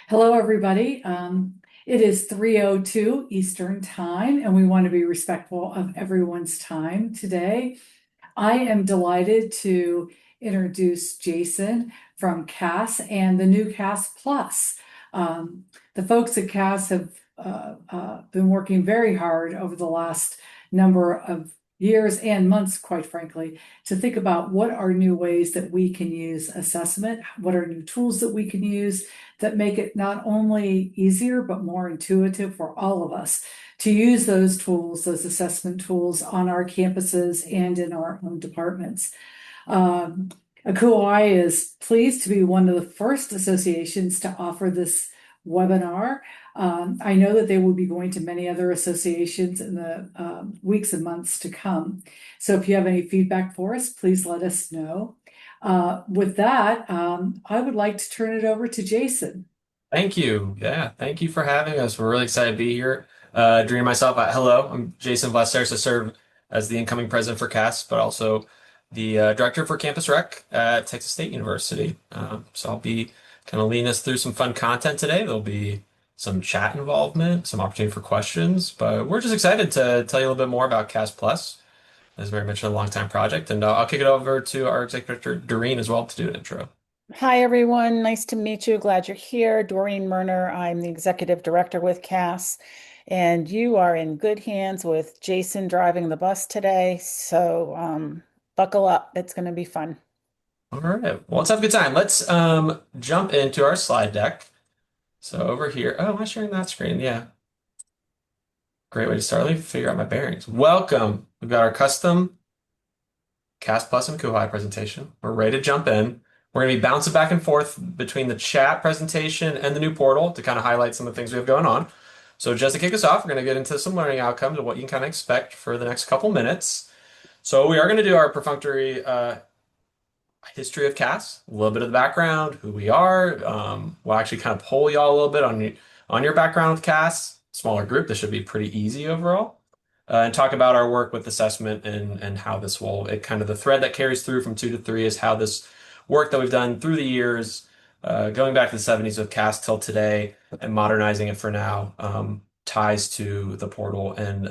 Hello, everybody. It is 3:02 Eastern Time, and we want to be respectful of everyone's time today. I am delighted to introduce Jason from CAS and the new CAS Plus. The folks at CAS have been working very hard over the last number of years and months, quite frankly, to think about what are new ways that we can use assessment, what are new tools that we can use that make it not only easier, but more intuitive for all of us to use those tools, those assessment tools on our campuses and in our own departments. ACUHO-I is pleased to be one of the first associations to offer this webinar. I know that they will be going to many other associations in the weeks and months to come. So if you have any feedback for us, please let us know. With that, I would like to turn it over to Jason. Thank you. Yeah, thank you for having us. We're really excited to be here. Dream myself, hello, I'm Jason Vlasteris. I serve as the incoming president for CAS, but also the director for Campus Rec at Texas State University. So I'll be kind of leading us through some fun content today. There'll be some chat involvement, some opportunity for questions, but we're just excited to tell you a little bit more about CAS Plus. As Mary mentioned, a long-time project, and I'll kick it over to our executive director, Doreen, as well, to do an intro. Hi, everyone. Nice to meet you. Glad you're here. Doreen Murner. I'm the executive director with CAS, and you are in good hands with Jason driving the bus today. So buckle up. It's going to be fun. All right. Well, let's have a good time. Let's jump into our slide deck. So over here, oh, am I sharing that screen? Yeah. Great way to start. Let me figure out my bearings. Welcome. We've got our custom CAS Plus and ACUHO-I presentation. We're ready to jump in. We're going to be bouncing back and forth between the chat presentation and the new portal to kind of highlight some of the things we have going on. So just to kick us off, we're going to get into some learning outcomes of what you can kind of expect for the next couple minutes. So we are going to do our perfunctory history of CAS, a little bit of the background, who we are. We'll actually kind of poll y'all a little bit on your background with CAS. Smaller group, this should be pretty easy overall. And talk about our work with assessment and how this will, it kind of the thread that carries through from 2 to 3 is how this work that we've done through the years, going back to the 70s with CAS till today and modernizing it for now, ties to the portal and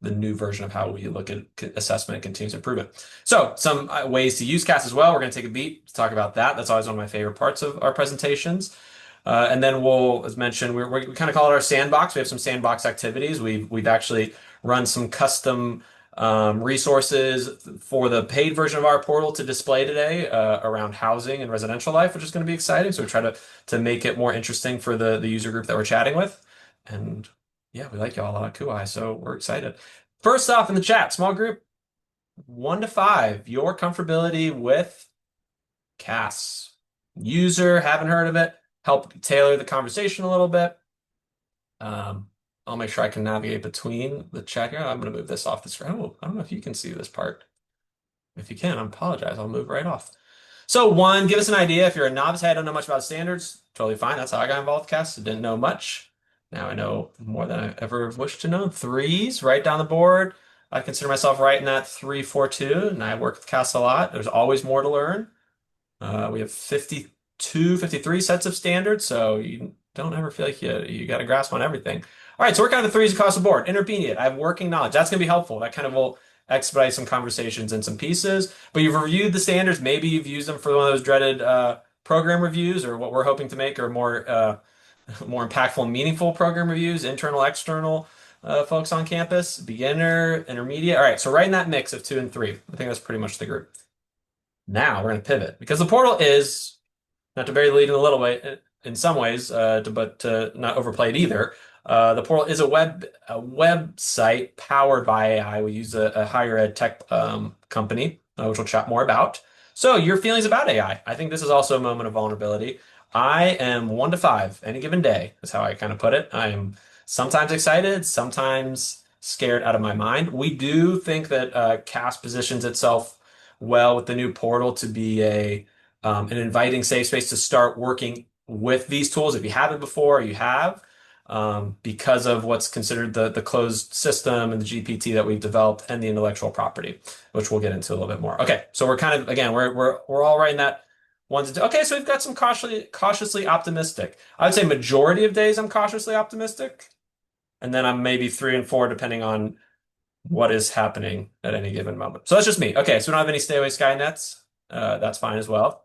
the new version of how we look at assessment and continuous improvement. So some ways to use CAS as well. We're going to take a beat to talk about that. That's always one of my favorite parts of our presentations. And then we'll, as mentioned, we kind of call it our sandbox. We have some sandbox activities. We've actually run some custom resources for the paid version of our portal to display today around housing and residential life, which is going to be exciting. So we try to make it more interesting for the user group that we're chatting with. And yeah, we like y'all a lot, ACUHO-I, so we're excited. First off in the chat, small group, 1 to 5, your comfortability with CAS. User, haven't heard of it, help tailor the conversation a little bit. I'll make sure I can navigate between the chat here. I'm going to move this off the screen. Oh, I don't know if you can see this part. If you can, I apologize. I'll move right off. So 1, give us an idea. If you're a novice, hey, I don't know much about standards. Totally fine. That's how I got involved with CAS. I didn't know much. Now I know more than I ever wished to know. 3s, right down the board. I consider myself right in that 3, 4, 2, and I work with CAS a lot. There's always more to learn. We have 52, 53 sets of standards, so you don't ever feel like you got a grasp on everything. All right, so we're kind of 3s across the board. Intermediate, I have working knowledge. That's going to be helpful. That kind of will expedite some conversations and some pieces. But you've reviewed the standards. Maybe you've used them for one of those dreaded program reviews, or what we're hoping to make are more impactful and meaningful program reviews, internal, external folks on campus, beginner, intermediate. All right, so right in that mix of 2 and 3. I think that's pretty much the group. Now we're going to pivot because the portal is, not to bury the lead in a little way, in some ways, but to not overplay it either. The portal is a website powered by AI. We use a higher ed tech company, which we'll chat more about. So your feelings about AI. I think this is also a moment of vulnerability. I am 1 to 5 any given day, is how I kind of put it. I am sometimes excited, sometimes scared out of my mind. We do think that CAS positions itself well with the new portal to be an inviting safe space to start working with these tools. If you haven't before, you have, because of what's considered the closed system and the GPT that we've developed and the intellectual property, which we'll get into a little bit more. Okay, so we're kind of, again, we're all right in that 1 to 2. Okay, so we've got some cautiously optimistic. I would say majority of days I'm cautiously optimistic, and then I'm maybe 3 and 4 depending on what is happening at any given moment. So that's just me. Okay, so we don't have any stay away sky nets. That's fine as well.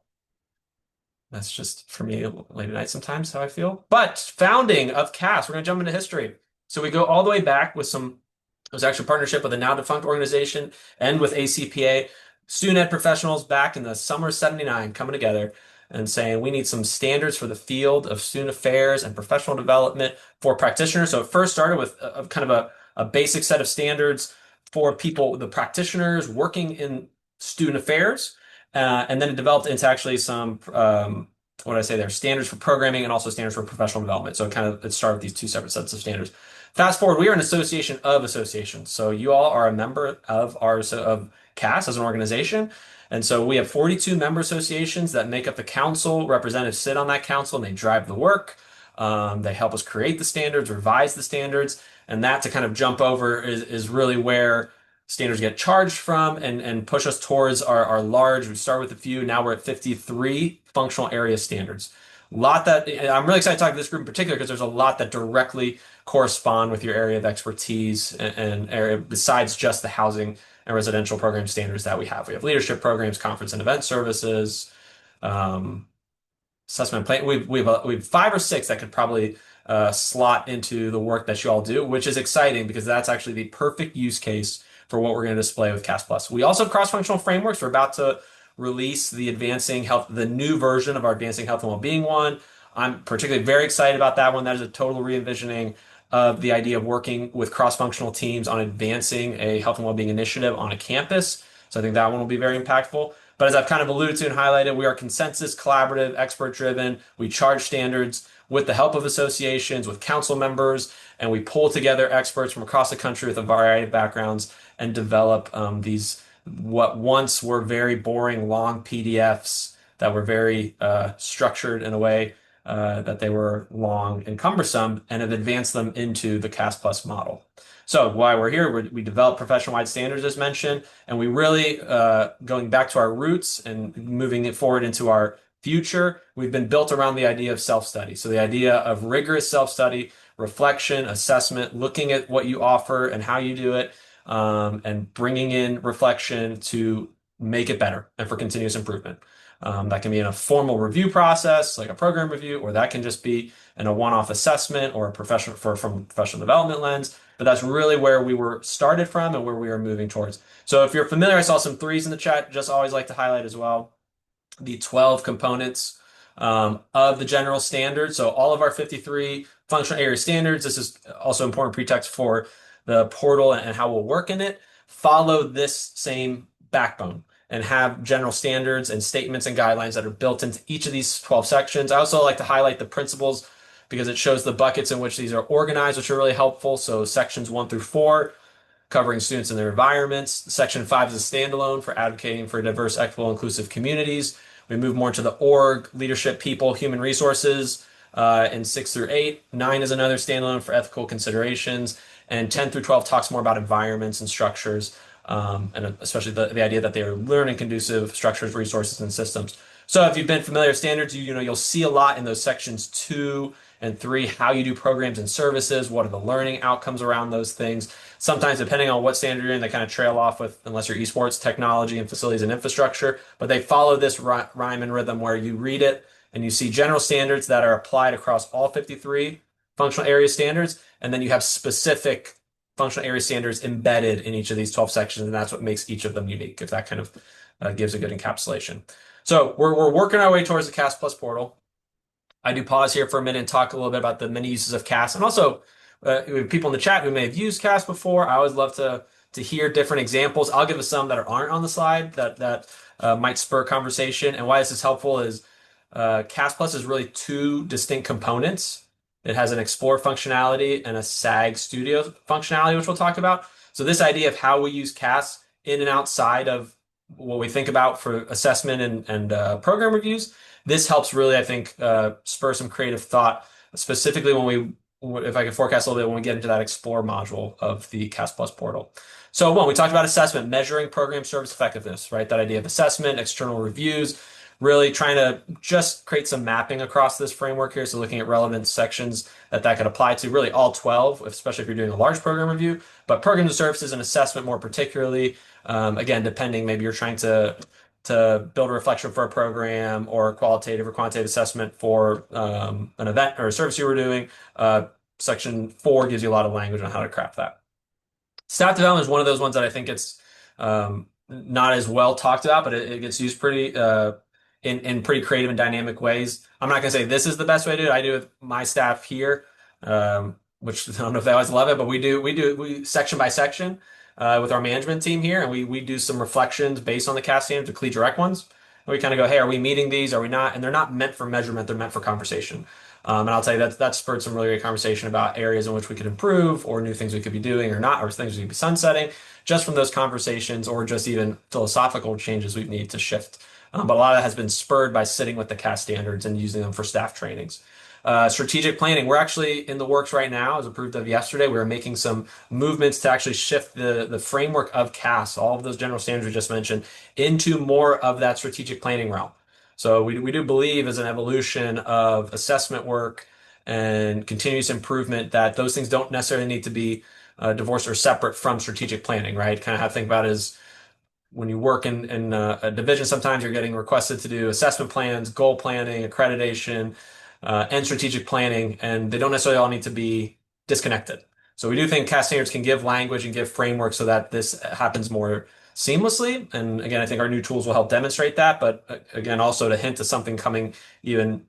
That's just for me late at night sometimes how I feel. But founding of CAS, we're gonna jump into history. So we go all the way back with some. It was actually a partnership with a now defunct organization and with ACPA student ed professionals back in the summer of '79 coming together and saying we need some standards for the field of student affairs and professional development for practitioners. So it first started with a kind of a basic set of standards for people, the practitioners working in student affairs. And then it developed into actually some, what did I say there, standards for programming and also standards for professional development. So it started with these two separate sets of standards. Fast forward, we are an association of associations. So you all are a member of of CAS as an organization. And so we have 42 member associations that make up the council. Representatives sit on that council and they drive the work. They help us create the standards, revise the standards. And that to kind of jump over is really where standards get charged from and push us towards our large. We start with a few. Now we're at 53 functional area standards. A lot that I'm really excited to talk to this group in particular because there's a lot that directly correspond with your area of expertise and area besides just the housing and residential program standards that we have. We have leadership programs, conference and event services, assessment plan. We have 5 or 6 that could probably slot into the work that you all do, which is exciting because that's actually the perfect use case for what we're going to display with CAS Plus. We also have cross-functional frameworks. We're about to release the new version of our Advancing Health and Wellbeing one. I'm particularly very excited about that one. That is a total re-envisioning of the idea of working with cross-functional teams on advancing a health and wellbeing initiative on a campus. So I think that one will be very impactful. But as I've kind of alluded to and highlighted, we are consensus, collaborative, expert-driven. We charge standards with the help of associations, with council members, and we pull together experts from across the country with a variety of backgrounds and develop these what once were very boring, long PDFs that were very structured in a way that they were long and cumbersome and have advanced them into the CAS Plus model. So while we're here, we develop profession-wide standards as mentioned, and we really, going back to our roots and moving it forward into our future, we've been built around the idea of self-study. So the idea of rigorous self-study, reflection, assessment, looking at what you offer and how you do it, and bringing in reflection to make it better and for continuous improvement. That can be in a formal review process, like a program review, or that can just be in a one-off assessment or from professional development lens. But that's really where we were started from and where we are moving towards. So if you're familiar, I saw some 3s in the chat, just always like to highlight as well the 12 components of the general standard. So all of our 53 functional area standards, this is also important pretext for the portal and how we'll work in it, follow this same backbone and have general standards and statements and guidelines that are built into each of these 12 sections. I also like to highlight the principles because it shows the buckets in which these are organized, which are really helpful. So sections 1 through 4, covering students and their environments. Section 5 is a standalone for advocating for diverse, equitable, inclusive communities. We move more into the org, leadership, people, human resources in 6 through 8. 9 is another standalone for ethical considerations. And 10 through 12 talks more about environments and structures, and especially the idea that they are learning conducive structures, resources, and systems. So if you've been familiar with standards, you'll see a lot in those sections 2 and 3, how you do programs and services, what are the learning outcomes around those things. Sometimes, depending on what standard you're in, they kind of trail off with, unless you're esports, technology and facilities and infrastructure, but they follow this rhyme and rhythm where you read it and you see general standards that are applied across all 53 functional area standards, and then you have specific functional area standards embedded in each of these 12 sections, and that's what makes each of them unique, if that kind of gives a good encapsulation. So we're working our way towards the CAS Plus portal. I do pause here for a minute and talk a little bit about the many uses of CAS, and also people in the chat who may have used CAS before. I always love to hear different examples. I'll give us some that aren't on the slide that might spur conversation. And why this is helpful is CAS Plus is really 2 distinct components. It has an Explore functionality and a SAG Studio functionality, which we'll talk about. So this idea of how we use CAS in and outside of what we think about for assessment and program reviews, this helps really, I think, spur some creative thought, specifically if I can forecast a little bit, when we get into that Explore module of the CAS Plus portal. So we talked about assessment, measuring program service effectiveness, right? That idea of assessment, external reviews, really trying to just create some mapping across this framework here. So looking at relevant sections that could apply to really all 12, especially if you're doing a large program review, but programs and services and assessment more particularly. Again, depending, maybe you're trying to build a reflection for a program or a qualitative or quantitative assessment for an event or a service you were doing. Section 4 gives you a lot of language on how to craft that. Staff development is one of those ones that I think it's not as well talked about, but it gets used pretty in pretty creative and dynamic ways. I'm not going to say this is the best way to do it. I do it with my staff here, which I don't know if they always love it, but we section by section with our management team here, and we do some reflections based on the CAS standards, the CLE Direct ones. And we kind of go, hey, are we meeting these? Are we not? And they're not meant for measurement; they're meant for conversation. And I'll tell you that spurred some really great conversation about areas in which we could improve, or new things we could be doing, or not, or things we could be sunsetting, just from those conversations, or just even philosophical changes we need to shift. But a lot of that has been spurred by sitting with the CAS standards and using them for staff trainings. Strategic planning, we're actually in the works right now, as approved of yesterday. We're making some movements to actually shift the framework of CAS, all of those general standards we just mentioned, into more of that strategic planning realm. So we do believe as an evolution of assessment work and continuous improvement that those things don't necessarily need to be divorced or separate from strategic planning, right? Kind of how to think about it is when you work in a division, sometimes you're getting requested to do assessment plans, goal planning, accreditation, and strategic planning, and they don't necessarily all need to be disconnected. So we do think CAS standards can give language and give framework so that this happens more seamlessly. And again, I think our new tools will help demonstrate that. But again, also to hint to something coming even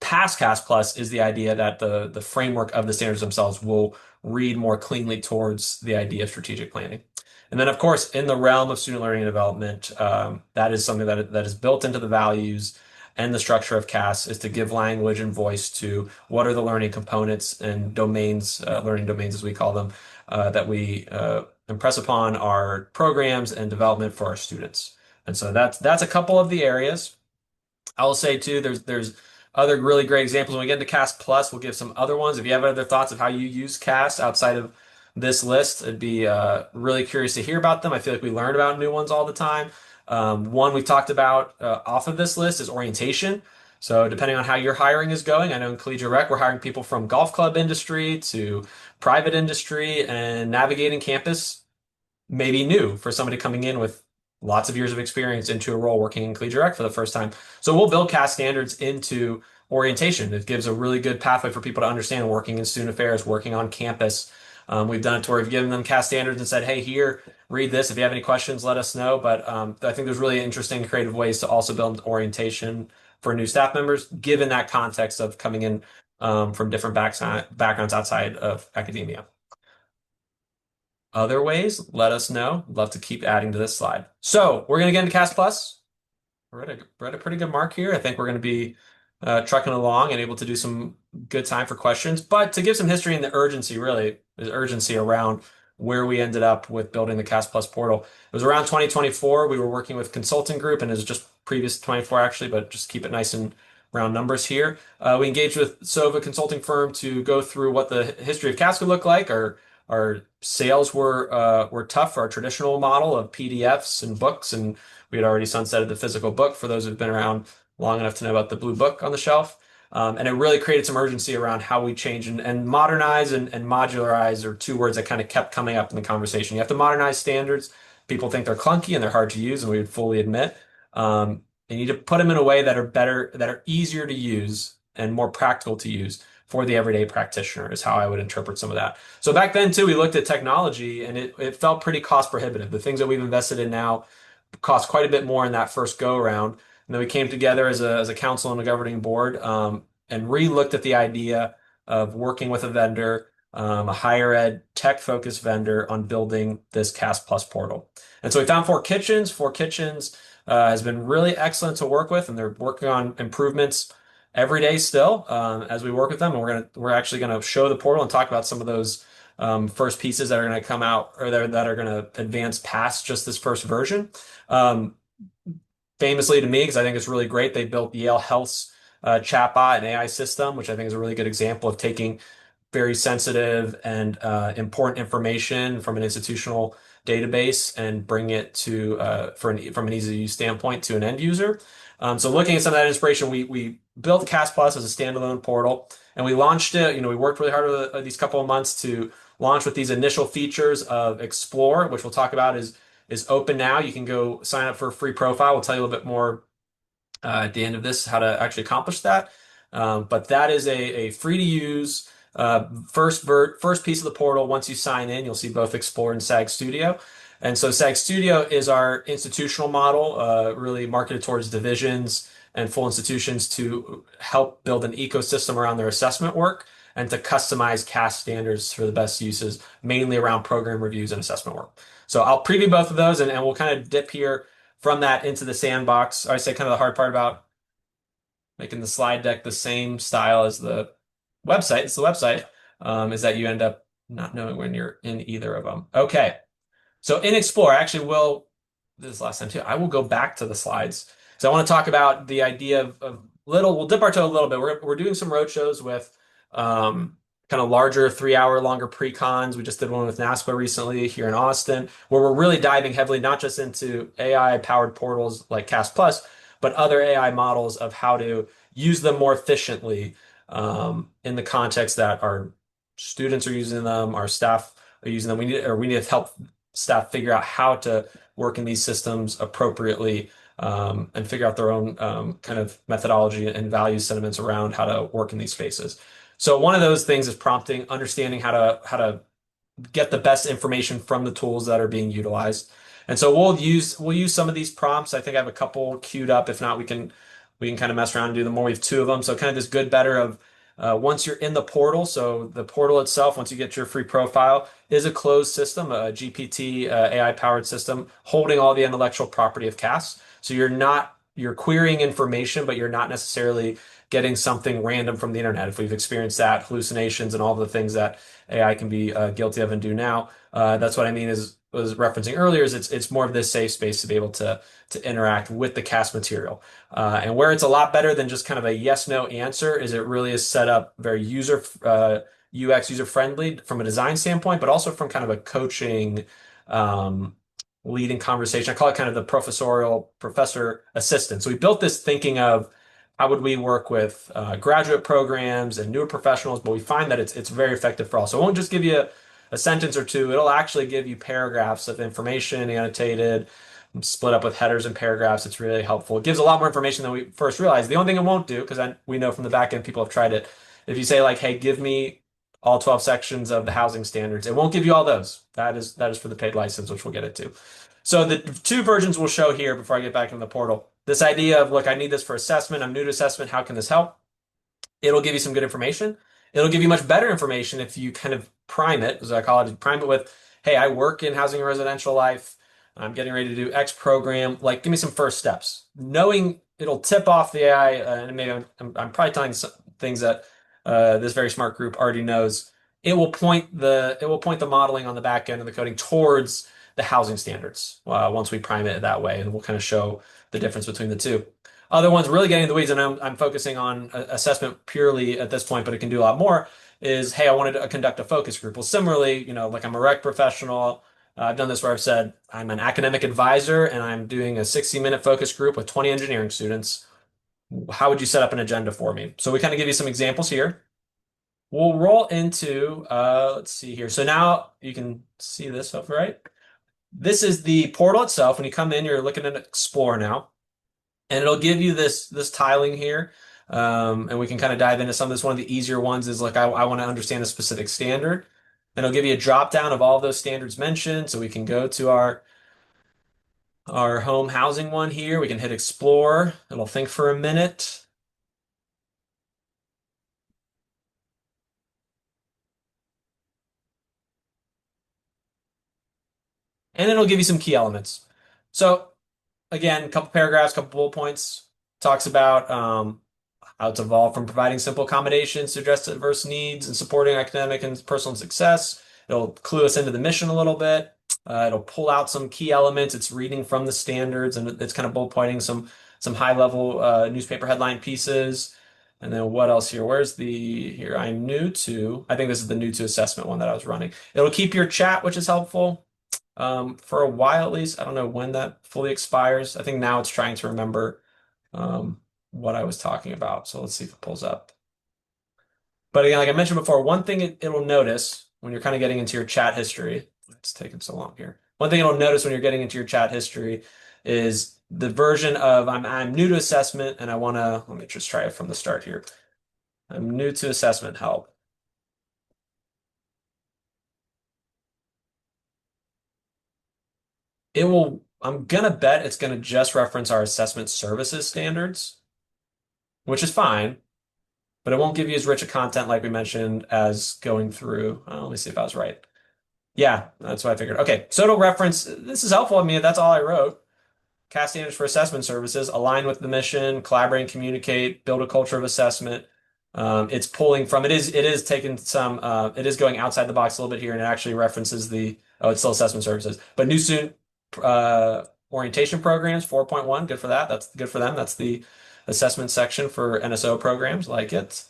past CAS Plus is the idea that the framework of the standards themselves will read more cleanly towards the idea of strategic planning. And then, of course, in the realm of student learning and development, that is something that is built into the values and the structure of CAS is to give language and voice to what are the learning components and domains, learning domains as we call them, that we impress upon our programs and development for our students. And so that's a couple of the areas. I will say too, there's other really great examples. When we get into CAS Plus, we'll give some other ones. If you have other thoughts of how you use CAS outside of this list, I'd be really curious to hear about them. I feel like we learn about new ones all the time. One we've talked about off of this list is orientation. So depending on how your hiring is going, I know in Collegiate Rec, we're hiring people from golf club industry to private industry, and navigating campus may be new for somebody coming in with lots of years of experience into a role working in Collegiate Rec for the first time. So we'll build CAS standards into orientation. It gives a really good pathway for people to understand working in student affairs, working on campus. We've done it to where we've given them CAS standards and said, hey, here, read this. If you have any questions, let us know. But I think there's really interesting, creative ways to also build orientation for new staff members, given that context of coming in from different backgrounds outside of academia. Other ways, let us know. Love to keep adding to this slide. So we're going to get into CAS Plus. We're at a pretty good mark here. I think we're going to be trucking along and able to do some good time for questions. But to give some history and the urgency, really, there's urgency around where we ended up with building the CAS Plus portal. It was around 2024. We were working with consulting group, and it was just previous to 24 actually, but just keep it nice and round numbers here. We engaged with Sova consulting firm to go through what the history of CAS could look like. Our sales were tough for our traditional model of PDFs and books, and we had already sunsetted the physical book for those who've been around long enough to know about the blue book on the shelf. And it really created some urgency around how we change and modernize and modularize are two words that kind of kept coming up in the conversation. You have to modernize standards. People think they're clunky and they're hard to use, and we would fully admit. And you need to put them in a way that are better, that are easier to use and more practical to use for the everyday practitioner is how I would interpret some of that. So back then too, we looked at technology and it felt pretty cost prohibitive. The things that we've invested in now cost quite a bit more in that first go around. And then we came together as a council and a governing board and re-looked at the idea of working with a vendor, a higher ed tech-focused vendor on building this CAS Plus portal. And so we found Four Kitchens. Four Kitchens has been really excellent to work with, and they're working on improvements every day still as we work with them. And we're actually gonna show the portal and talk about some of those first pieces that are going to come out or that are going to advance past just this first version. Famously to me, because I think it's really great, they built Yale Health's chatbot and AI system, which I think is a really good example of taking very sensitive and important information from an institutional database and bring it to from an easy to use standpoint to an end user. So looking at some of that inspiration, we built CAS Plus as a standalone portal, and we launched it. We worked really hard over these couple of months to launch with these initial features of Explore, which we'll talk about is open now. You can go sign up for a free profile. We'll tell you a little bit more at the end of this how to actually accomplish that. But that is a free to use first piece of the portal. Once you sign in, you'll see both Explore and SAG Studio. And so SAG Studio is our institutional model, really marketed towards divisions and full institutions to help build an ecosystem around their assessment work and to customize CAS standards for the best uses, mainly around program reviews and assessment work. So I'll preview both of those and we'll kind of dip here from that into the sandbox. I say kind of the hard part about making the slide deck the same style as the website. It's the website, is that you end up not knowing when you're in either of them. Okay. So in Explore, I actually will, this is last time too, I will go back to the slides. So I want to talk about the idea of we'll dip our toe a little bit. We're doing some road shows with kind of larger 3 hour longer pre-cons. We just did one with NASPA recently here in Austin, where we're really diving heavily, not just into AI powered portals like CAS Plus, but other AI models of how to use them more efficiently in the context that our students are using them, our staff are using them. We need to help staff figure out how to work in these systems appropriately and figure out their own kind of methodology and value sentiments around how to work in these spaces. So one of those things is prompting, understanding how to get the best information from the tools that are being utilized. And so we'll use some of these prompts. I think I have a couple queued up. If not, we can kind of mess around and do them more. We have two of them. So kind of this good better of once you're in the portal. So the portal itself, once you get your free profile, is a closed system, a GPT AI powered system holding all the intellectual property of CAS. So you're querying information, but you're not necessarily getting something random from the internet. If we've experienced that, hallucinations and all the things that AI can be guilty of and do now, that's what I mean was referencing earlier is it's more of this safe space to be able to interact with the CAS material. And where it's a lot better than just kind of a yes, no answer is it really is set up very UX user friendly from a design standpoint, but also from kind of a coaching leading conversation. I call it kind of the professor assistant. So we built this thinking of how would we work with graduate programs and newer professionals, but we find that it's very effective for all. So it won't just give you a sentence or two. It'll actually give you paragraphs of information annotated, split up with headers and paragraphs. It's really helpful. It gives a lot more information than we first realized. The only thing it won't do, because we know from the back end people have tried it, if you say like, hey, give me all 12 sections of the housing standards, it won't give you all those. That is for the paid license, which we'll get it to. So the two versions we'll show here before I get back into the portal. This idea of, look, I need this for assessment. I'm new to assessment. How can this help? It'll give you some good information. It'll give you much better information if you kind of prime it, as I call it, prime it with, hey, I work in housing and residential life. I'm getting ready to do X program. Like, give me some first steps. Knowing it'll tip off the AI, and maybe I'm probably telling some things that this very smart group already knows. It will point the modeling on the back end and the coding towards the housing standards once we prime it that way, and we'll kind of show the difference between the two. Other ones really getting in the weeds, and I'm focusing on assessment purely at this point, but it can do a lot more, is, hey, I wanted to conduct a focus group. Well, similarly, like I'm a rec professional. I've done this where I've said I'm an academic advisor and I'm doing a 60-minute focus group with 20 engineering students. How would you set up an agenda for me? So we kind of give you some examples here. We'll roll into, let's see here. So now you can see this stuff, right? This is the portal itself. When you come in, you're looking at Explore now. And it'll give you this tiling here. And we can kind of dive into some of this. One of the easier ones is like, I want to understand a specific standard. And it'll give you a drop down of all those standards mentioned. So we can go to our home housing one here. We can hit Explore. It'll think for a minute. And it'll give you some key elements. So again, a couple paragraphs, couple bullet points, talks about how it's evolved from providing simple accommodations to address diverse needs and supporting academic and personal success. It'll clue us into the mission a little bit. It'll pull out some key elements. It's reading from the standards, and it's kind of bullet pointing some high-level newspaper headline pieces. And then what else here? Here, I think this is the new to assessment one that I was running. It'll keep your chat, which is helpful. for a while at least. I don't know when that fully expires. I think now it's trying to remember what I was talking about. So let's see if it pulls up. But again, like I mentioned before, one thing it'll notice when you're kind of getting into your chat history, it's taking so long here. One thing it'll notice when you're getting into your chat history is the version of I'm new to assessment and I want to, let me just try it from the start here. I'm new to assessment help. It will, I'm gonna bet it's gonna just reference our assessment services standards, which is fine, but it won't give you as rich a content like we mentioned as going through. Let me see if I was right. Yeah, that's what I figured. Okay, so it'll reference, this is helpful. I mean, that's all I wrote. CAS Standards for Assessment Services, align with the mission, collaborate and communicate, build a culture of assessment. It's pulling from, it is taking some, it is going outside the box a little bit here and it actually references it's still assessment services, but new student orientation programs, 4.1, good for that. That's good for them. That's the assessment section for NSO programs, like it.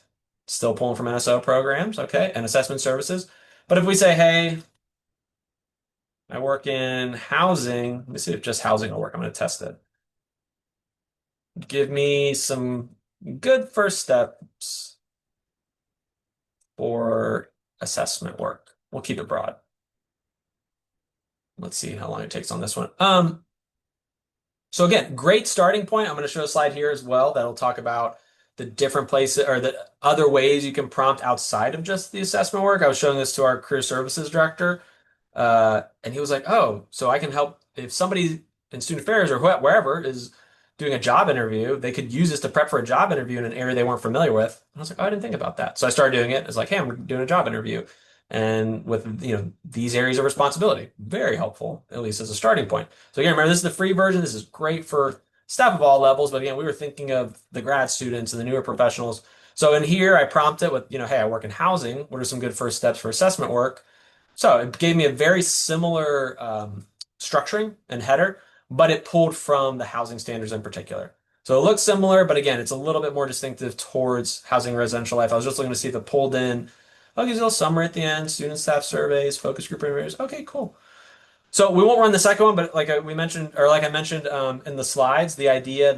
Still pulling from NSO programs, okay, and assessment services. But if we say, hey, I work in housing. Let me see if just housing will work. I'm going to test it. Give me some good first steps for assessment work. We'll keep it broad. Let's see how long it takes on this one. So again, great starting point. I'm going to show a slide here as well that'll talk about the different places or the other ways you can prompt outside of just the assessment work. I was showing this to our career services director. And he was like, "Oh, so I can help if somebody in student affairs or wherever is doing a job interview, they could use this to prep for a job interview in an area they weren't familiar with." And I was like, "Oh, I didn't think about that." So I started doing it. It's like, "Hey, I'm doing a job interview." And with, these areas of responsibility, very helpful, at least as a starting point. So again, remember, this is the free version. This is great for staff of all levels. But again, we were thinking of the grad students and the newer professionals. So in here, I prompt it with, "Hey, I work in housing. What are some good first steps for assessment work?" So it gave me a very similar structuring and header, but it pulled from the housing standards in particular. So it looks similar, but again, it's a little bit more distinctive towards housing and residential life. I was just looking to see if it pulled in. Oh, gives you a little summary at the end, student staff surveys, focus group interviews. Okay, cool. So we won't run the second one, but we mentioned, or like I mentioned in the slides, the idea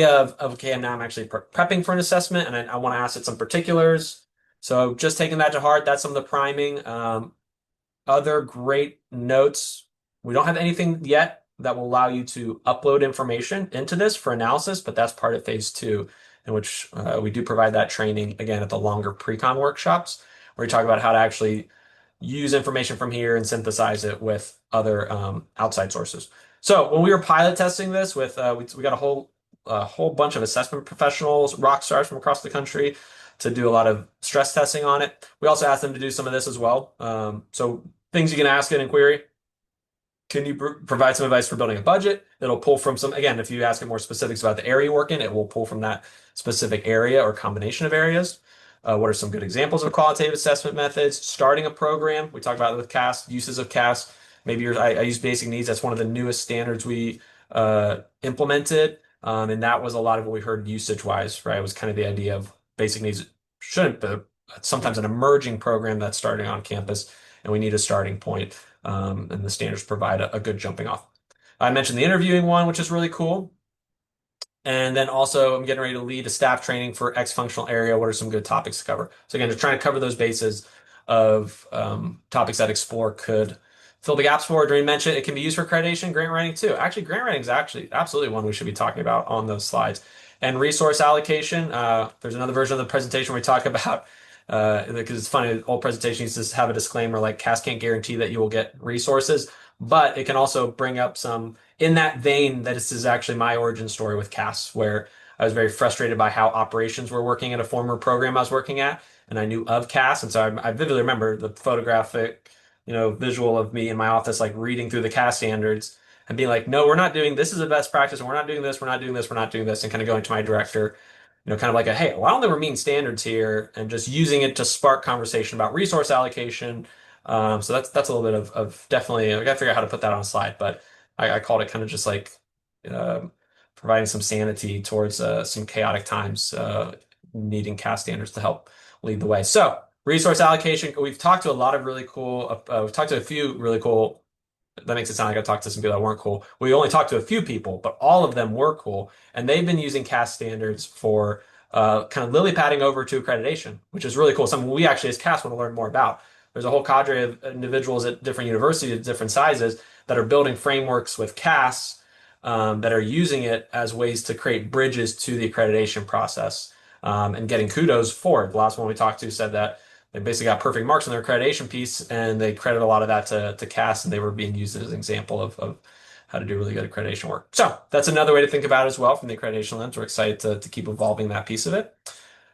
of okay, now I'm actually prepping for an assessment and I want to ask it some particulars. So just taking that to heart, that's some of the priming. Other great notes. We don't have anything yet that will allow you to upload information into this for analysis, but that's part of phase two, in which we do provide that training again at the longer pre-con workshops, where we talk about how to actually use information from here and synthesize it with other outside sources. So when we were pilot testing this with, we got a whole bunch of assessment professionals, rock stars from across the country to do a lot of stress testing on it. We also asked them to do some of this as well. So things you can ask it in query. Can you provide some advice for building a budget? It'll pull from some, again, if you ask it more specifics about the area you work in, it will pull from that specific area or combination of areas. What are some good examples of qualitative assessment methods? Starting a program. We talked about it with CAS, uses of CAS. Maybe I use basic needs. That's one of the newest standards we implemented. And that was a lot of what we heard usage-wise, right? It was kind of the idea of basic needs shouldn't be sometimes an emerging program that's starting on campus, and we need a starting point. And the standards provide a good jumping off. I mentioned the interviewing one, which is really cool. And then also, I'm getting ready to lead a staff training for X functional area. What are some good topics to cover? So again, just trying to cover those bases of topics that Explore could fill the gaps for. Doreen mentioned it can be used for accreditation, grant writing too. Actually, grant writing is actually absolutely one we should be talking about on those slides. And resource allocation. There's another version of the presentation where we talk about, because it's funny, old presentation used to have a disclaimer like CAS can't guarantee that you will get resources, but it can also bring up some in that vein that this is actually my origin story with CAS, where I was very frustrated by how operations were working at a former program I was working at, and I knew of CAS, and so I vividly remember the photographic, visual of me in my office, like reading through the CAS standards and being like, "No, we're not doing this is a best practice, and we're not doing this, we're not doing this, we're not doing this," and kind of going to my director, kind of like a, "Hey, why don't there mean standards here?" and just using it to spark conversation about resource allocation. So that's a little bit of definitely, I got to figure out how to put that on a slide, but I called it kind of just like um, providing some sanity towards some chaotic times, needing CAS standards to help lead the way. So Resource allocation, we've talked to a lot of really cool, we've talked to a few really cool, that makes it sound like I talked to some people that weren't cool. We only talked to a few people, but all of them were cool. And they've been using CAS standards for kind of lily padding over to accreditation, which is really cool. Something we actually as CAS want to learn more about. There's a whole cadre of individuals at different universities, at different sizes, that are building frameworks with CAS that are using it as ways to create bridges to the accreditation process and getting kudos for it. The last one we talked to said that they basically got perfect marks on their accreditation piece, and they credit a lot of that to CAS, and they were being used as an example of how to do really good accreditation work. So that's another way to think about it as well from the accreditation lens. We're excited to keep evolving that piece of it.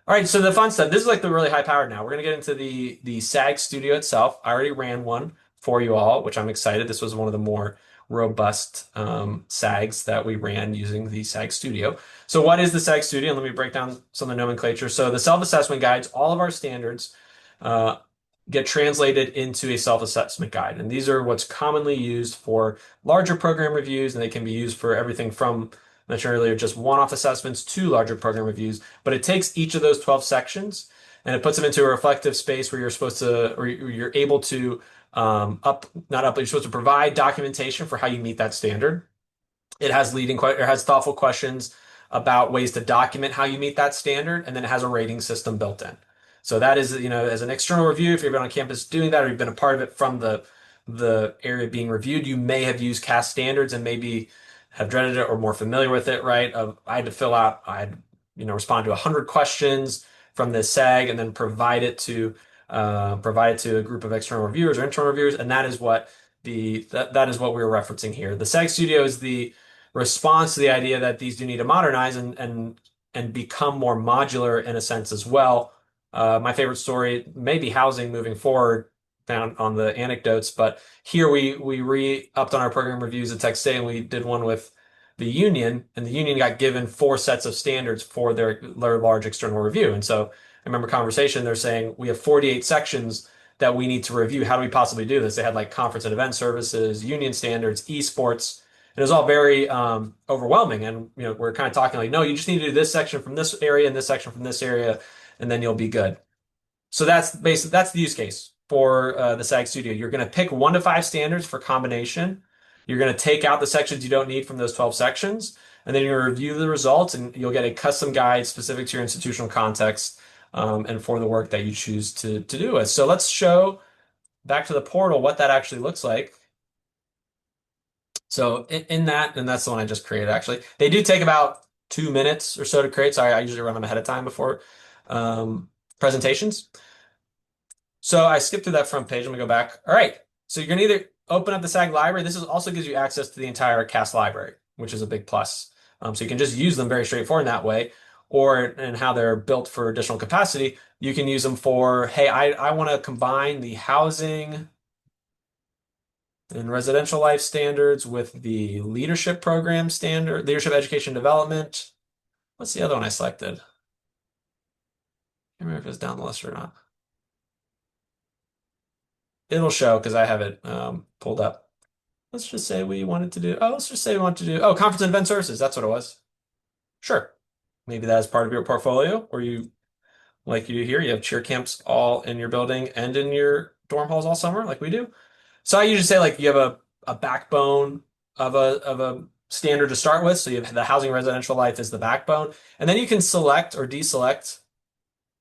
All right, so the fun stuff. This is like the really high powered now. We're gonna get into the SAG studio itself. I already ran one for you all, which I'm excited. This was one of the more robust SAGs that we ran using the SAG studio. So what is the SAG studio? Let me break down some of the nomenclature. So the self-assessment guides, all of our standards uh, get translated into a self-assessment guide. And these are what's commonly used for larger program reviews, and they can be used for everything from, I mentioned earlier, just one-off assessments to larger program reviews. But it takes each of those 12 sections and it puts them into a reflective space where you're supposed to, or you're able to but you're supposed to provide documentation for how you meet that standard. It has it has thoughtful questions about ways to document how you meet that standard, and then it has a rating system built in. So that is, as an external review, if you've been on campus doing that, or you've been a part of it from the area being reviewed, you may have used CAS standards and maybe have dreaded it or more familiar with it, right? I had to respond to 100 questions from this SAG and then provide it to a group of external reviewers or internal reviewers, and that is what that is what we're referencing here. The SAG Studio is the response to the idea that these do need to modernize and become more modular in a sense as well. My favorite story may be housing moving forward down on the anecdotes, but here we re-upped on our program reviews at Tech State, and we did one with the union, and the union got given 4 sets of standards for their large external review. And so I remember conversation, they're saying we have 48 sections that we need to review. How do we possibly do this? They had like conference and event services, union standards, esports. It was all very overwhelming. And we're kind of talking like, no, you just need to do this section from this area and this section from this area, and then you'll be good. So that's the use case for the SAG Studio. You're going to pick 1 to 5 standards for combination. You're going to take out the sections you don't need from those 12 sections, and then you're going to review the results, and you'll get a custom guide specific to your institutional context and for the work that you choose to do with. So let's show back to the portal what that actually looks like. So in that, and that's the one I just created actually. They do take about 2 minutes or so to create. So I usually run them ahead of time before presentations. So I skipped through that front page. I'm gonna go back. All right. So you're gonna either open up the SAG library. This also gives you access to the entire CAS library, which is a big plus. So you can just use them very straightforward in that way, or and how they're built for additional capacity. You can use them for, hey, I want to combine the housing and residential life standards with the leadership program standard, leadership education development. What's the other one I selected? I can't remember if it's down the list or not. It'll show because I have it pulled up. Let's just say we wanted to do, conference and event services. That's what it was. Sure. Maybe that is part of your portfolio, or like you do here, you have cheer camps all in your building and in your dorm halls all summer, like we do. So I usually say like you have a backbone of a standard to start with. So you have the housing residential life is the backbone, and then you can select or deselect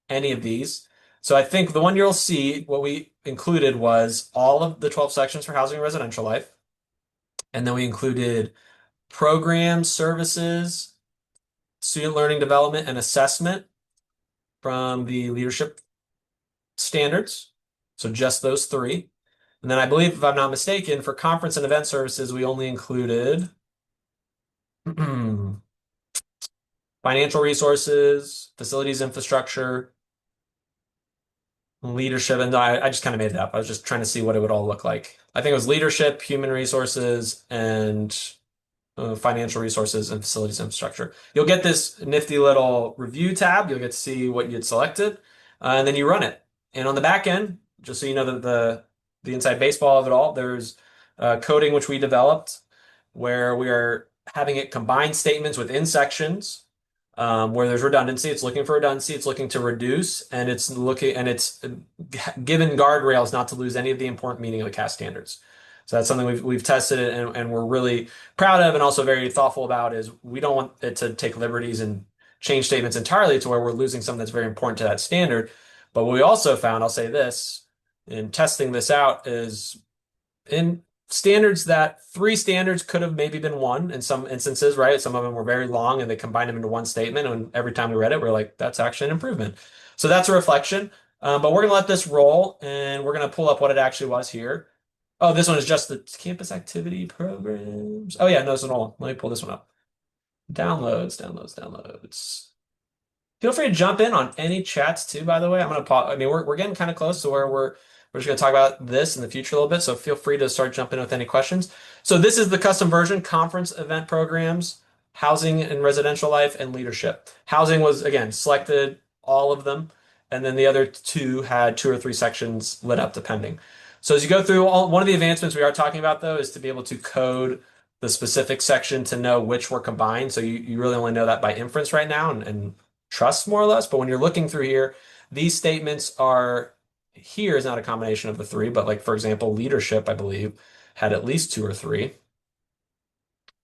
any of these. So I think the one you'll see, what we included was all of the 12 sections for housing and residential life. And then we included programs, services, student learning development, and assessment from the leadership standards. So just those 3. And then I believe, if I'm not mistaken, for conference and event services, we only included financial resources, facilities infrastructure, leadership, and I just kind of made it up. I was just trying to see what it would all look like. I think it was leadership, human resources, and financial resources and facilities infrastructure. You'll get this nifty little review tab. You'll get to see what you had selected, and then you run it. And on the back end, just so you know that the inside baseball of it all, there's coding which we developed where we are having it combine statements within sections where there's redundancy. It's looking for redundancy. It's looking to reduce, and it's given guardrails not to lose any of the important meaning of the CAS standards. So that's something we've tested it and we're really proud of and also very thoughtful about is we don't want it to take liberties and change statements entirely to where we're losing something that's very important to that standard. But what we also found, I'll say this, in testing this out is in standards that three standards could have maybe been one in some instances, right? Some of them were very long and they combined them into one statement. And every time we read it, we're like, that's actually an improvement. So that's a reflection. But we're going to let this roll and we're going to pull up what it actually was here. Oh, this one is just the campus activity programs. Oh yeah, no, it's an old. Let me pull this one up. Downloads. Feel free to jump in on any chats too, by the way. I'm gonna pause. I mean, we're getting kind of close to where we're just gonna talk about this in the future a little bit. So feel free to start jumping in with any questions. So this is the custom version, conference event programs, housing and residential life, and leadership. Housing was again selected all of them, and then the other two had two or three sections lit up depending. So as you go through one of the advancements we are talking about though is to be able to code the specific section to know which were combined. So you really only know that by inference right now and trust more or less. But when you're looking through here, these statements are here is not a combination of the three, but like for example, leadership, I believe, had at least two or three. Let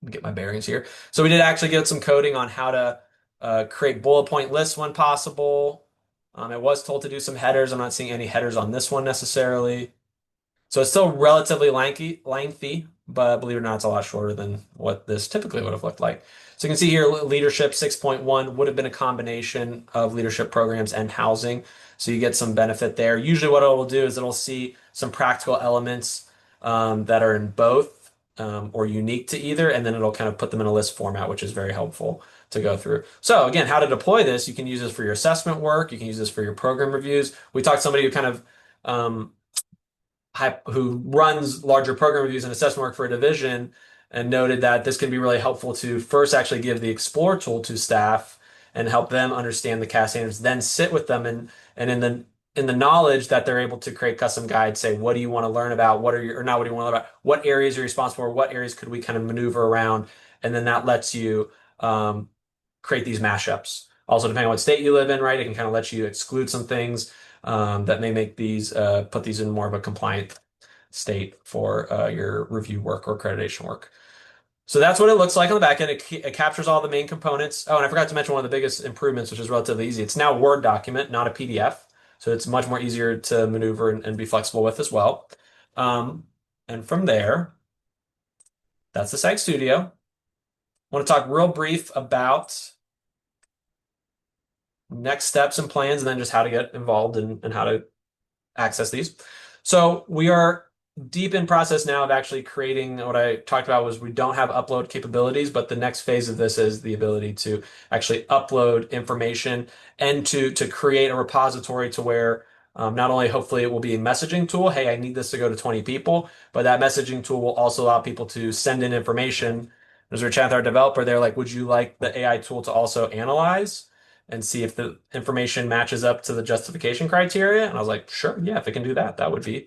me get my bearings here. So we did actually get some coding on how to create bullet point lists when possible. I was told to do some headers. I'm not seeing any headers on this one necessarily. So it's still relatively lengthy, but believe it or not, it's a lot shorter than what this typically would have looked like. So you can see here, leadership 6.1 would have been a combination of leadership programs and housing. So you get some benefit there. Usually what it will do is it'll see some practical elements that are in both or unique to either, and then it'll kind of put them in a list format, which is very helpful to go through. So again, how to deploy this, you can use this for your assessment work. You can use this for your program reviews. We talked to somebody who kind of who runs larger program reviews and assessment work for a division and noted that this can be really helpful to first actually give the Explore tool to staff and help them understand the CAS standards, then sit with them and in the knowledge that they're able to create custom guides, say, what do you want to learn about? What are you, or not what do you want to learn about? What areas are you responsible for? What areas could we kind of maneuver around? And then that lets you create these mashups. Also, depending on what state you live in, right, it can kind of let you exclude some things that may make these put these in more of a compliant state for your review work or accreditation work. So that's what it looks like on the back end. It captures all the main components. Oh, and I forgot to mention one of the biggest improvements, which is relatively easy. It's now a Word document, not a PDF. So it's much more easier to maneuver and be flexible with as well. And from there, that's the Site Studio. I want to talk real brief about next steps and plans, and then just how to get involved and how to access these. So we are deep in process now of actually creating what I talked about was we don't have upload capabilities, but the next phase of this is the ability to actually upload information and to create a repository to where not only hopefully it will be a messaging tool, hey, I need this to go to 20 people, but that messaging tool will also allow people to send in information. As we're chatting with our developer, they're like, would you like the AI tool to also analyze and see if the information matches up to the justification criteria? And I was like, sure, yeah, if it can do that, that would be,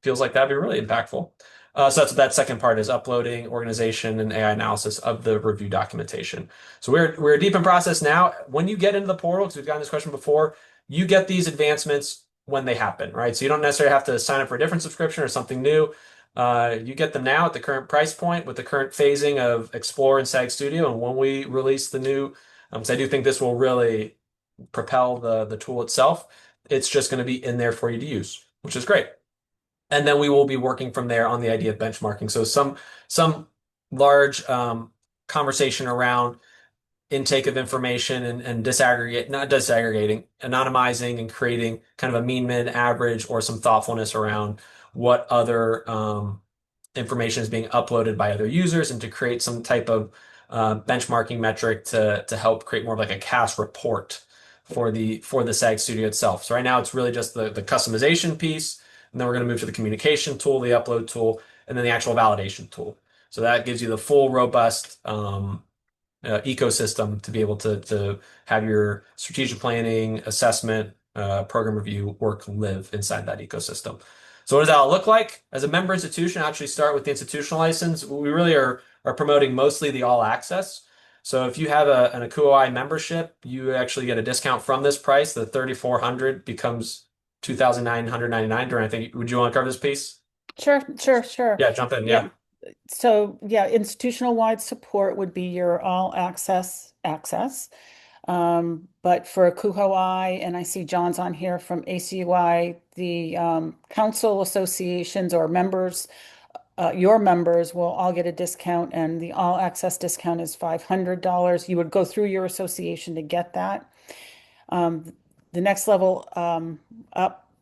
feels like that'd be really impactful. So that's what that second part is, uploading, organization, and AI analysis of the review documentation. So we're deep in process now. When you get into the portal, because we've gotten this question before, you get these advancements when they happen, right? So you don't necessarily have to sign up for a different subscription or something new. You get them now at the current price point with the current phasing of Explore and Sag Studio. And when we release the new, because I do think this will really propel the tool itself, it's just going to be in there for you to use, which is great. And then we will be working from there on the idea of benchmarking. So some large conversation around intake of information and not disaggregating, anonymizing and creating kind of a mean, mid, average, or some thoughtfulness around what other information is being uploaded by other users and to create some type of benchmarking metric to help create more of like a CAS report for the SAG Studio itself. So right now it's really just the customization piece, and then we're going to move to the communication tool, the upload tool, and then the actual validation tool. So that gives you the full robust ecosystem to be able to have your strategic planning, assessment, program review work live inside that ecosystem. So what does that all look like? As a member institution, I actually start with the institutional license. We really are promoting mostly the all access. So if you have an ACUHO-I membership, you actually get a discount from this price. The 3,400 becomes 2,999. During, I think, would you want to cover this piece? Sure, sure, sure. Yeah, jump in. Yeah. Yeah. So yeah, institutional wide support would be your all access. But for ACUHO-I, and I see John's on here from ACUI, the council associations or members, your members will all get a discount, and the all access discount is $500. You would go through your association to get that. Um, the next level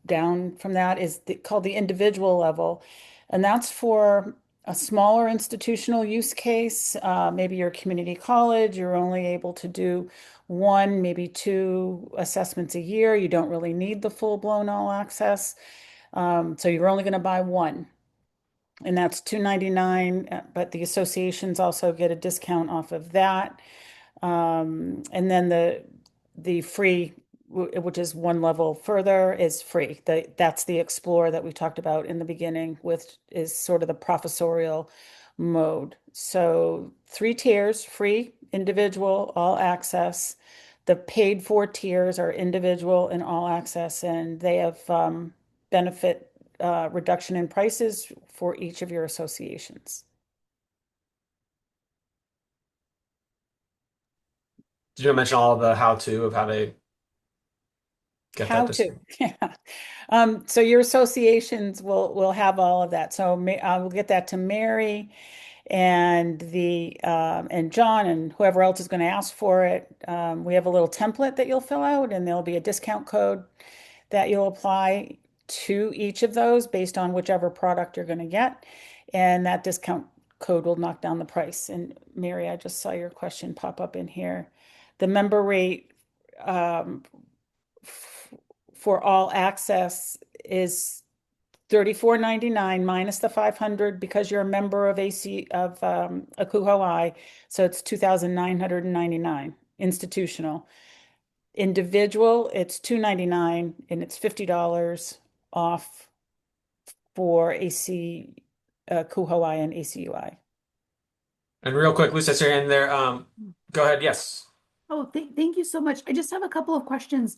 down from that is called the individual level, and that's for a smaller institutional use case. Maybe your community college, you're only able to do one, maybe two assessments a year. You don't really need the full-blown all access. So you're only going to buy one, and that's $299, but the associations also get a discount off of that. And then the free, which is one level further, is free. That's the Explore that we talked about in the beginning, with is sort of the professorial mode. So 3 tiers: free, individual, all access. The paid for tiers are individual and all access, and they have benefit reduction in prices for each of your associations. Did you mention all of the how-to of how to get that How to, discount? yeah. So your associations will have all of that. So I will get that to Mary and the and John and whoever else is going to ask for it. We have a little template that you'll fill out, and there'll be a discount code that you'll apply to each of those based on whichever product you're going to get, and that discount code will knock down the price. And Mary, I just saw your question pop up in here. The member rate um, for all access is $34.99 minus the 500 because you're a member of ACUHO-I, so it's 2,999 institutional. Individual, it's $299, and it's $50 off for ACUHO-I and ACUI. And real quick, Lisa, you're in there. Go ahead. Yes. Oh, thank you so much. I just have a couple of questions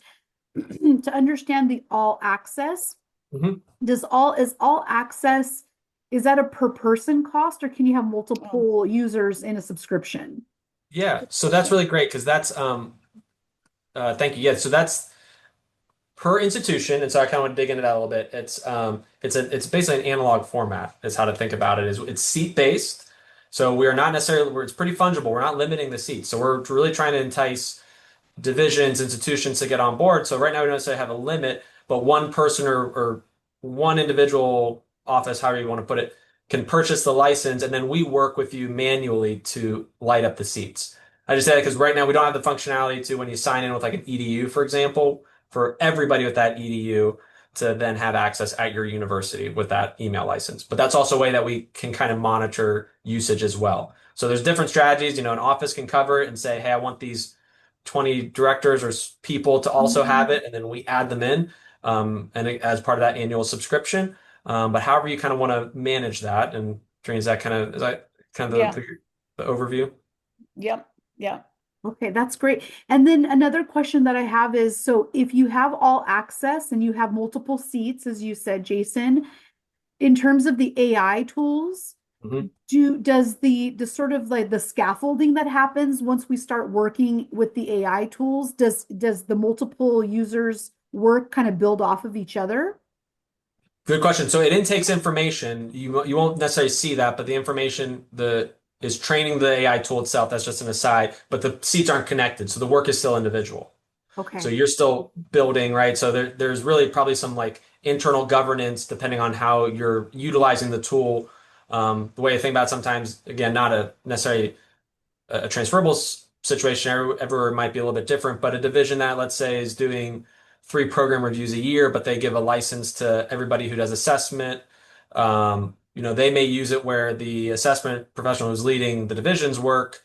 to understand the all access. Mhm. Is all access, is that a per person cost, or can you have multiple users in a subscription? Yeah. So that's really great because that's thank you. Yeah. So that's per institution, and so I kind of want to dig into that a little bit. It's basically an analog format is how to think about it. It's seat based, so we are not necessarily it's pretty fungible. We're not limiting the seats, so we're really trying to entice divisions, institutions to get on board. So right now we don't necessarily have a limit, but one person or one individual office, however you want to put it, can purchase the license, and then we work with you manually to light up the seats. I just say that because right now we don't have the functionality to when you sign in with like an EDU, for example, for everybody with that EDU to then have access at your university with that email license. But that's also a way that we can kind of monitor usage as well. So there's different strategies. An office can cover it and say, hey, I want these 20 directors or people to also have it, and then we add them in as part of that annual subscription. But however you kind of want to manage that, and is that kind of Yeah. the overview? Yep. Yeah. Okay, that's great. And then another question that I have is, so if you have all access and you have multiple seats, as you said, Jason, in terms of the AI tools, Mhm. does the sort of like the scaffolding that happens once we start working with the AI tools, does the multiple users work kind of build off of each other? Good question. So it intakes information. You won't necessarily see that, but the information is training the AI tool itself. That's just an aside, but the seats aren't connected, so the work is still individual. Okay. So you're still building, right? So there's really probably some like internal governance depending on how you're utilizing the tool. The way I think about it sometimes, again, not a necessarily a transferable situation. Everywhere might be a little bit different, but a division that, let's say, is doing 3 program reviews a year, but they give a license to everybody who does assessment. They may use it where the assessment professional who's leading the division's work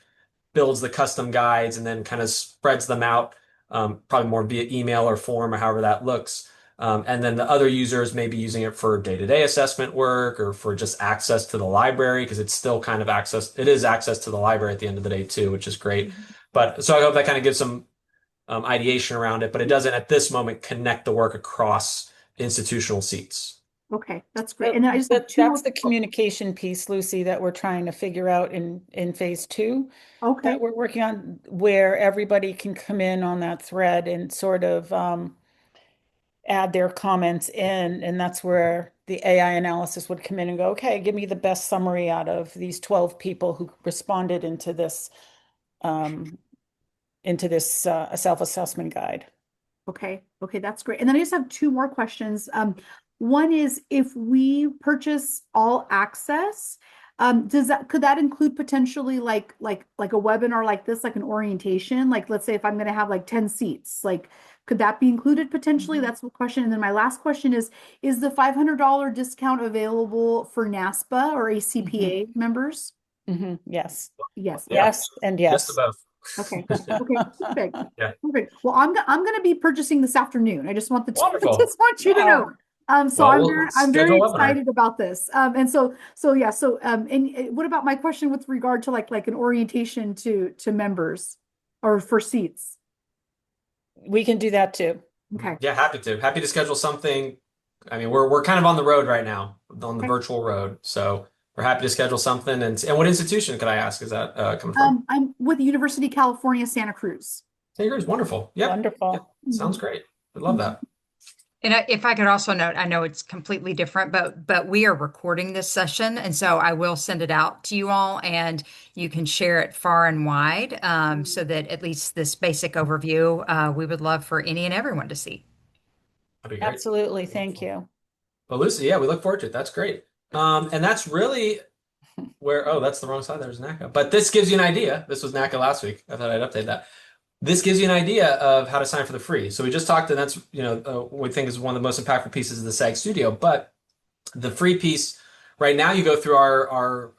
builds the custom guides and then kind of spreads them out, probably more via email or form or however that looks. And then the other users may be using it for day-to-day assessment work or for just access to the library because it's still kind of access. It is access to the library at the end of the day too, which is great. But so I hope that kind of gives some ideation around it, but it doesn't at this moment connect the work across institutional seats. Okay, that's great. And then I just have two That's more. the communication piece, Lucy, that we're trying to figure out in phase two Okay, that we're working on, where everybody can come in on that thread and sort of add their comments in, and that's where the AI analysis would come in and go, okay, give me the best summary out of these 12 people who responded um, into this self-assessment guide. okay, okay, that's great. And then I just have two more questions. One is if we purchase all access, could that include potentially like a webinar like this, like an orientation? Like let's say if I'm going to have like 10 seats, like could that be included potentially? That's the question. And then my last question is the $500 discount available for NASPA or ACPA members? Yes. Yes. Yeah, Yes, and just yes. about. Okay. Okay. Perfect. Yeah, Perfect. Well, I'm gonna be purchasing this afternoon. I just want I wonderful. just want you to know. Wow. So Well, we'll I'm very schedule a webinar. excited about this. And so yeah. So and what about my question with regard to like an orientation to members or for seats? We can do that too. Okay. Yeah, happy to. Happy to schedule something. I mean, we're kind of on the road right now, on the Okay. virtual road. So we're happy to schedule something. And what institution could I ask is that coming from? I'm with the University of California, Santa Cruz. St. Gregory's wonderful. Yep. Yep. Wonderful. Sounds Mhm. great. I love that. And if I could also note, I know it's completely different, but we are recording this session, and so I will send it out to you all, and you can share it far and wide, so that at least this basic overview, we would love for any and everyone to see. That'd be great. Absolutely. Thank Wonderful. you. Well, Lucy, yeah, we look forward to it. That's great. And that's really where, oh, that's the wrong side. There's NACA. But this gives you an idea. This was NACA last week. I thought I'd update that. This gives you an idea of how to sign for the free. So we just talked, and that's, we think is one of the most impactful pieces of the SAG Studio. But the free piece, right now, you go through our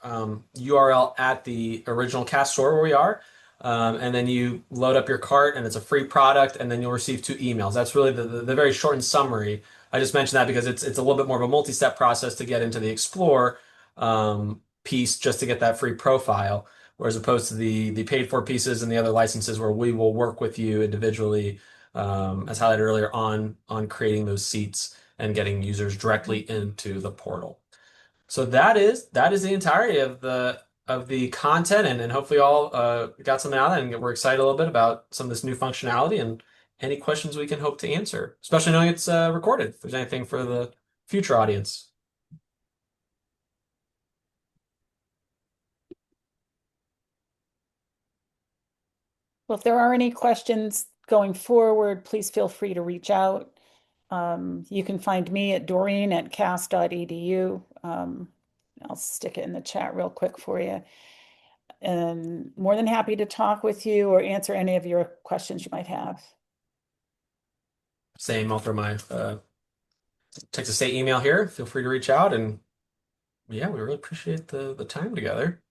URL at the original CAS store where we are, and then you load up your cart, and it's a free product, and then you'll receive 2 emails. That's really the very short and summary. I just mentioned that because it's a little bit more of a multi-step process to get into the Explore piece just to get that free profile, whereas opposed to the paid for pieces and the other licenses where we will work with you individually, as highlighted earlier, on creating those seats and getting users directly into the portal. So that is the entirety of the content, and hopefully all got something out of it, and we're excited a little bit about some of this new functionality and any questions we can hope to answer, especially knowing it's recorded. If there's anything for the future audience. Well, if there are any questions going forward, please feel free to reach out. You can find me at doreen@cas.edu. I'll stick it in the chat real quick for you. And more than happy to talk with you or answer any of your questions you might have. Same, I'll throw my Texas State email here. Feel free to reach out, and yeah, we really appreciate the time together.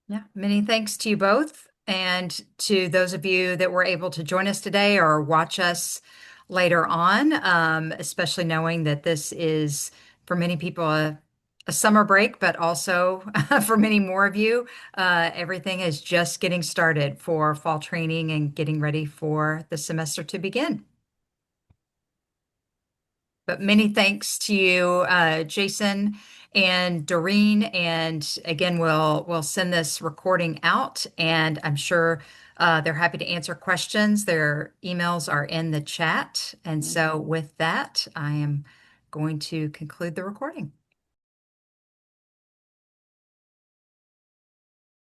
Yeah, many thanks to you both, and to those of you that were able to join us today or watch us later on, especially knowing that this is for many people a summer break, but also for many more of you, everything is just getting started for fall training and getting ready for the semester to begin. But many thanks to you, Jason and Doreen. And again, we'll send this recording out, and I'm sure they're happy to answer questions. Their emails are in the chat. And so with that, I am going to conclude the recording.